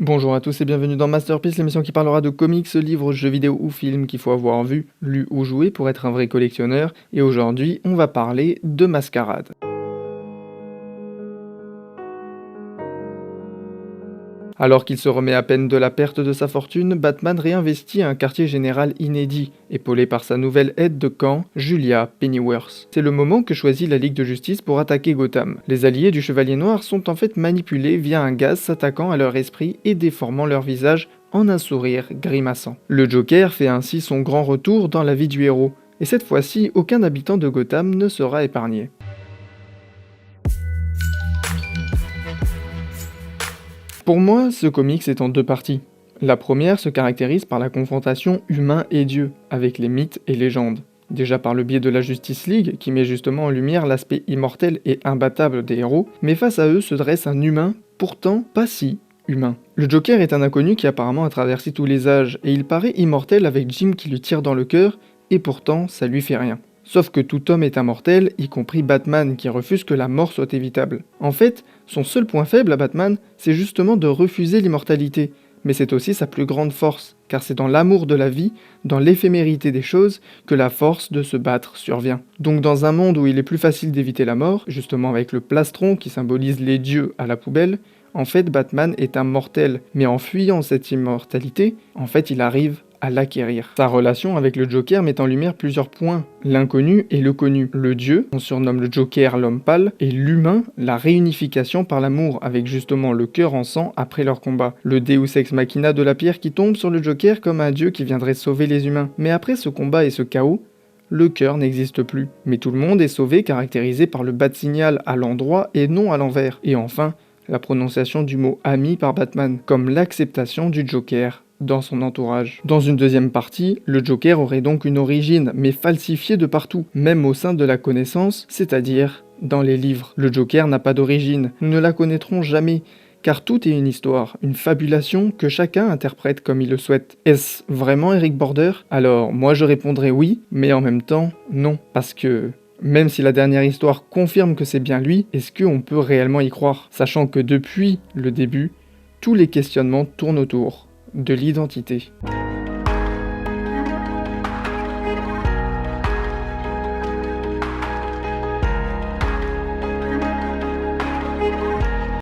Bonjour à tous et bienvenue dans Masterpiece, l'émission qui parlera de comics, livres, jeux vidéo ou films qu'il faut avoir vu, lu ou joué pour être un vrai collectionneur. Et aujourd'hui, on va parler de Masquerade. Alors qu'il se remet à peine de la perte de sa fortune, Batman réinvestit un quartier général inédit, épaulé par sa nouvelle aide de camp, Julia Pennyworth. C'est le moment que choisit la Ligue de Justice pour attaquer Gotham. Les alliés du Chevalier Noir sont en fait manipulés via un gaz s'attaquant à leur esprit et déformant leur visage en un sourire grimaçant. Le Joker fait ainsi son grand retour dans la vie du héros, et cette fois-ci, aucun habitant de Gotham ne sera épargné. Pour moi, ce comics est en deux parties. La première se caractérise par la confrontation humain et dieu, avec les mythes et légendes. Déjà par le biais de la Justice League, qui met justement en lumière l'aspect immortel et imbattable des héros, mais face à eux se dresse un humain, pourtant pas si humain. Le Joker est un inconnu qui apparemment a traversé tous les âges, et il paraît immortel avec Jim qui lui tire dans le cœur, et pourtant ça lui fait rien. Sauf que tout homme est immortel, y compris Batman qui refuse que la mort soit évitable. En fait, son seul point faible à Batman, c'est justement de refuser l'immortalité. Mais c'est aussi sa plus grande force, car c'est dans l'amour de la vie, dans l'éphémérité des choses, que la force de se battre survient. Donc dans un monde où il est plus facile d'éviter la mort, justement avec le plastron qui symbolise les dieux à la poubelle, en fait Batman est un mortel, mais en fuyant cette immortalité, en fait il arrive à l'acquérir. Sa relation avec le Joker met en lumière plusieurs points, l'inconnu et le connu. Le dieu, on surnomme le Joker l'homme pâle, et l'humain, la réunification par l'amour, avec justement le cœur en sang après leur combat. Le Deus ex machina de la pierre qui tombe sur le Joker comme un dieu qui viendrait sauver les humains. Mais après ce combat et ce chaos, le cœur n'existe plus. Mais tout le monde est sauvé, caractérisé par le bas de signal à l'endroit et non à l'envers. Et enfin, la prononciation du mot ami par Batman, comme l'acceptation du Joker dans son entourage. Dans une deuxième partie, le Joker aurait donc une origine, mais falsifiée de partout, même au sein de la connaissance, c'est-à-dire dans les livres. Le Joker n'a pas d'origine, nous ne la connaîtrons jamais, car tout est une histoire, une fabulation que chacun interprète comme il le souhaite. Est-ce vraiment Eric Border? Alors, moi je répondrais oui, mais en même temps, non, parce que même si la dernière histoire confirme que c'est bien lui, est-ce qu'on peut réellement y croire? Sachant que depuis le début, tous les questionnements tournent autour de l'identité.